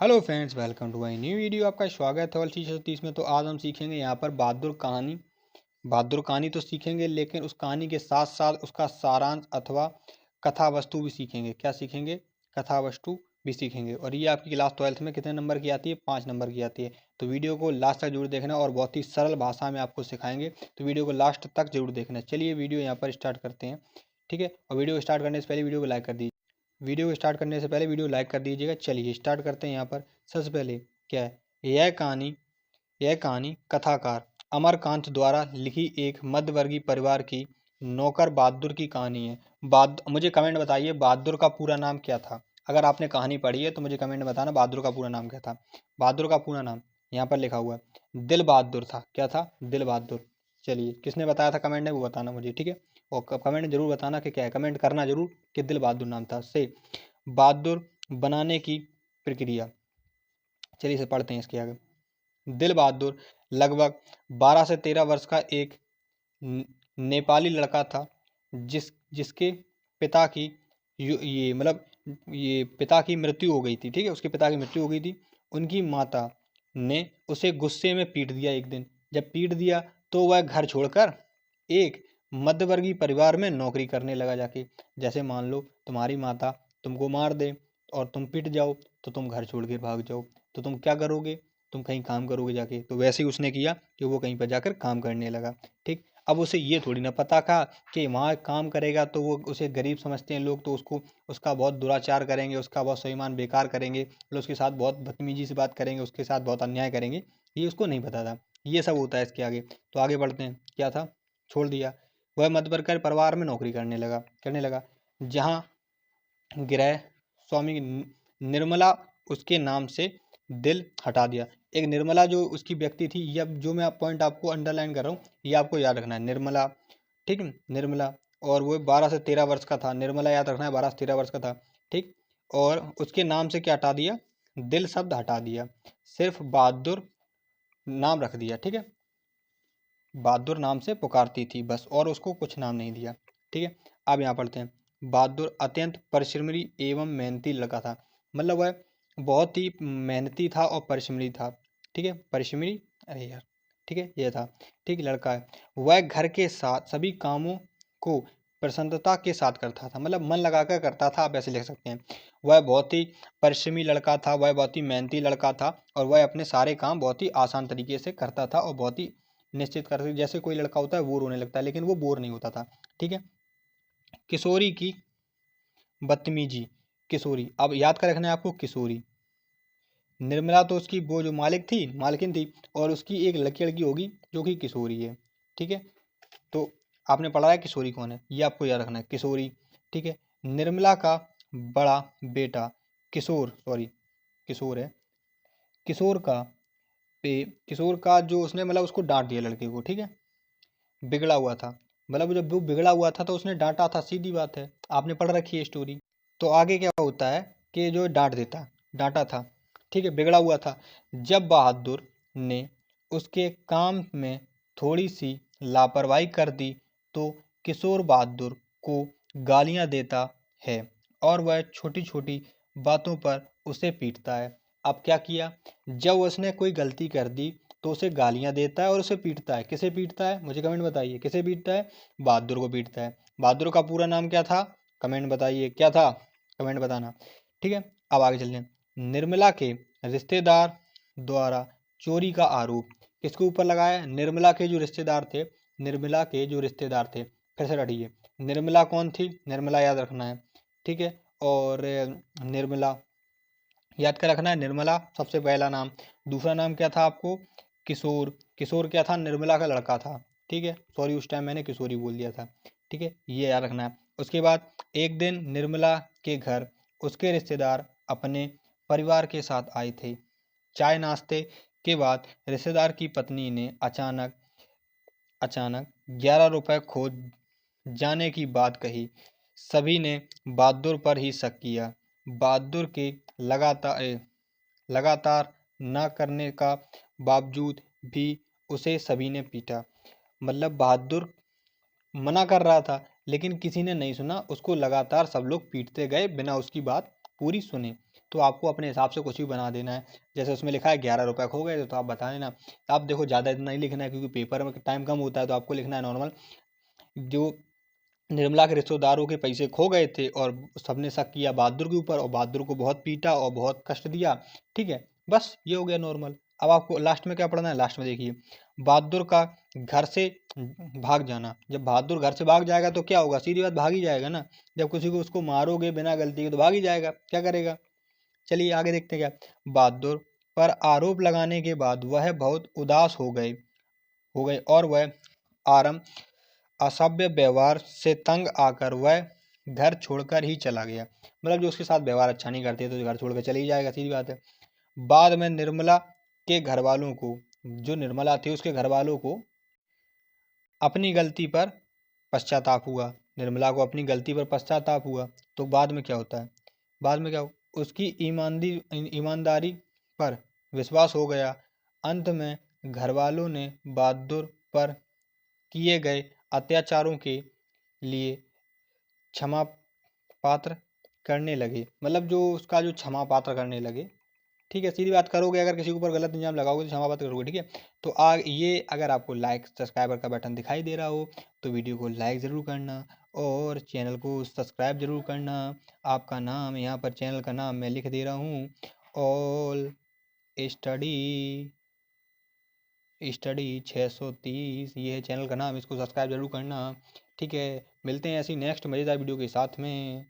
Hello friends, welcome to my new video. आपका स्वागत है। 630 में तो आज हम सीखेंगे यहाँ पर बहादुर कहानी तो सीखेंगे, लेकिन उस कहानी के साथ साथ उसका सारांश अथवा कथा वस्तु भी सीखेंगे। क्या सीखेंगे? कथा वस्तु भी सीखेंगे। और ये आपकी क्लास 12th में कितने नंबर की आती है? 5 नंबर की आती है। तो वीडियो को लास्ट तक जरूर देखना और बहुत ही सरल भाषा में आपको सिखाएंगे, तो वीडियो को लास्ट तक जरूर देखना। चलिए वीडियो यहाँ पर स्टार्ट करते हैं। ठीक है, और वीडियो स्टार्ट करने से पहले वीडियो को लाइक कर दीजिए। वीडियो को स्टार्ट करने से पहले वीडियो लाइक कर दीजिएगा। चलिए स्टार्ट करते हैं। यहाँ पर सबसे पहले क्या है? यह कहानी कथाकार अमरकांत द्वारा लिखी एक मध्यवर्गीय परिवार की नौकर बहादुर की कहानी है। मुझे कमेंट बताइए बहादुर का पूरा नाम क्या था। अगर आपने कहानी पढ़ी है तो मुझे कमेंट बताना बहादुर का पूरा नाम क्या था। बहादुर का पूरा नाम यहाँ पर लिखा हुआ है, दिल बहादुर था। क्या था? दिल बहादुर। चलिए, किसने बताया था कमेंट में वो बताना मुझे, ठीक है। और कमेंट जरूर बताना कि क्या है, कमेंट करना जरूर कि दिल बहादुर नाम था। से बहादुर बनाने की प्रक्रिया। चलिए इसे पढ़ते हैं इसके आगे। दिल बहादुर लगभग 12 से 13 वर्ष का एक नेपाली लड़का था, जिसके पिता की ये मतलब ये पिता की मृत्यु हो गई थी। ठीक है, उसके पिता की मृत्यु हो गई थी। उनकी माता ने उसे गुस्से में पीट दिया एक दिन। जब पीट दिया तो वह घर छोड़कर एक मध्यवर्गीय परिवार में नौकरी करने लगा जाके। जैसे मान लो तुम्हारी माता तुमको मार दे और तुम पिट जाओ, तो तुम घर छोड़ के भाग जाओ, तो तुम क्या करोगे? तुम कहीं काम करोगे जाके। तो वैसे ही उसने किया कि वो कहीं पर जाकर काम करने लगा। ठीक, अब उसे ये थोड़ी ना पता था कि वहाँ काम करेगा तो वो उसे गरीब समझते हैं लोग, तो उसका बहुत दुराचार करेंगे, उसका बहुत स्वाभिमान बेकार करेंगे, मतलब उसके साथ बहुत बदतमीजी से बात करेंगे, उसके साथ बहुत अन्याय करेंगे। ये उसको नहीं पता था। ये सब होता है इसके आगे। तो आगे बढ़ते हैं। क्या था? छोड़ दिया। वह मध्यवर्गीय परिवार में नौकरी करने लगा, जहाँ गृह स्वामी निर्मला उसके नाम से दिल हटा दिया। एक निर्मला जो उसकी व्यक्ति थी, ये अब जो मैं पॉइंट आपको अंडरलाइन कर रहा हूँ ये आपको याद रखना है। निर्मला, ठीक है, निर्मला। और वो 12 से 13 वर्ष का था। निर्मला याद रखना है, 12 से 13 वर्ष का था। ठीक, और उसके नाम से क्या हटा दिया? दिल शब्द हटा दिया, सिर्फ बहादुर नाम रख दिया। ठीक है, बहादुर नाम से पुकारती थी बस, और उसको कुछ नाम नहीं दिया। ठीक है, अब यहाँ पढ़ते हैं। बहादुर अत्यंत परिश्रमी एवं मेहनती लड़का था। मतलब वह बहुत ही मेहनती था और परिश्रमी था। ठीक है, परिश्रमी, अरे यार, ठीक है, ये था। ठीक, लड़का है। वह घर के साथ सभी कामों को प्रसन्नता के साथ करता था, मतलब मन लगाकर करता था, आप ऐसे लिख सकते हैं। वह बहुत ही परिश्रमी लड़का था, वह बहुत ही मेहनती लड़का था, और वह अपने सारे काम बहुत ही आसान तरीके से करता था और बहुत ही निश्चित कर सकते। जैसे कोई लड़का होता है बोर होने लगता है, लेकिन वो बोर नहीं होता था। ठीक है, किशोरी की बदतमीजी। किशोरी, अब याद कर रखना है आपको। किशोरी, निर्मला तो उसकी वो जो मालकिन थी, और उसकी एक लड़की लड़की होगी जो कि किशोरी है। ठीक है, तो आपने पढ़ा है किशोरी कौन है, ये आपको याद रखना है। किशोरी, ठीक है। निर्मला का बड़ा बेटा किशोर है। किशोर का किशोर का जो उसने मतलब उसको डांट दिया लड़के को। ठीक है, बिगड़ा हुआ था, मतलब जब वो बिगड़ा हुआ था तो उसने डांटा था, सीधी बात है, आपने पढ़ रखी है स्टोरी। तो आगे क्या होता है कि जो डांटा था, ठीक है, बिगड़ा हुआ था। जब बहादुर ने उसके काम में थोड़ी सी लापरवाही कर दी तो किशोर बहादुर को गालियां देता है और वह छोटी छोटी बातों पर उसे पीटता है। अब क्या किया? जब उसने कोई गलती कर दी तो उसे गालियां देता है और उसे पीटता है। किसे पीटता है? मुझे कमेंट बताइए, किसे पीटता है? बहादुर को पीटता है। बहादुर का पूरा नाम क्या था? कमेंट बताइए, क्या था? कमेंट बताना। ठीक है, अब आगे चलते हैं। निर्मला के रिश्तेदार द्वारा चोरी का आरोप किसके ऊपर लगाया? निर्मला के जो रिश्तेदार थे, फिर से रटिए। निर्मला कौन थी? निर्मला याद रखना है। ठीक है, और निर्मला याद कर रखना है। निर्मला सबसे पहला नाम। दूसरा नाम क्या था आपको? किशोर। किशोर क्या था? निर्मला का लड़का था। ठीक है, सॉरी उस टाइम मैंने किशोरी बोल दिया था। ठीक है, ये याद रखना है। उसके बाद एक दिन निर्मला के घर उसके रिश्तेदार अपने परिवार के साथ आए थे। चाय नाश्ते के बाद रिश्तेदार की पत्नी ने अचानक अचानक 11 रुपए खो जाने की बात कही। सभी ने बहादुर पर ही शक किया। बहादुर के लगातार लगातार न करने का बावजूद भी उसे सभी ने पीटा। मतलब बहादुर मना कर रहा था लेकिन किसी ने नहीं सुना, उसको लगातार सब लोग पीटते गए बिना उसकी बात पूरी सुने। तो आपको अपने हिसाब से कुछ भी बना देना है। जैसे उसमें लिखा है 11 रुपये खो गए तो आप बता देना। आप देखो ज़्यादा इतना ही लिखना है क्योंकि पेपर में टाइम कम होता है, तो आपको लिखना है नॉर्मल, जो निर्मला के रिश्तेदारों के पैसे खो गए थे और सबने शक किया बहादुर के ऊपर और बहादुर को बहुत पीटा और बहुत कष्ट दिया। ठीक है, बस ये हो गया नॉर्मल। अब आपको लास्ट में क्या पढ़ना है, लास्ट में देखिए, बहादुर का घर से भाग जाना। जब बहादुर घर से भाग जाएगा तो क्या होगा, सीधी बात भाग ही जाएगा ना। जब किसी को उसको मारोगे बिना गलती के तो भाग ही जाएगा, क्या करेगा। चलिए आगे देखते हैं क्या। बहादुर पर आरोप लगाने के बाद वह बहुत उदास हो गए और वह आराम असभ्य व्यवहार से तंग आकर वह घर छोड़कर ही चला गया। मतलब जो उसके साथ व्यवहार अच्छा नहीं करते तो घर छोड़कर चले ही जाएगा, सीधी बात है। बाद में निर्मला के घर वालों को, जो निर्मला थी उसके घर वालों को अपनी गलती पर पश्चाताप हुआ। निर्मला को अपनी गलती पर पश्चाताप हुआ। तो बाद में क्या होता है, बाद में क्या उसकी ईमानदारी पर विश्वास हो गया। अंत में घर वालों ने बहादुर पर किए गए अत्याचारों के लिए क्षमा पात्र करने लगे। मतलब जो उसका जो क्षमा पात्र करने लगे। ठीक है, सीधी बात करोगे, अगर किसी के ऊपर गलत इल्जाम लगाओगे तो क्षमा पात्र करोगे। ठीक है, तो ये अगर आपको लाइक सब्सक्राइबर का बटन दिखाई दे रहा हो तो वीडियो को लाइक ज़रूर करना और चैनल को सब्सक्राइब ज़रूर करना। आपका नाम यहाँ पर, चैनल का नाम मैं लिख दे रहा हूँ, ऑल स्टडी स्टडी 630, ये है चैनल का नाम, इसको सब्सक्राइब जरूर करना। ठीक है, मिलते हैं ऐसी नेक्स्ट मज़ेदार वीडियो के साथ में।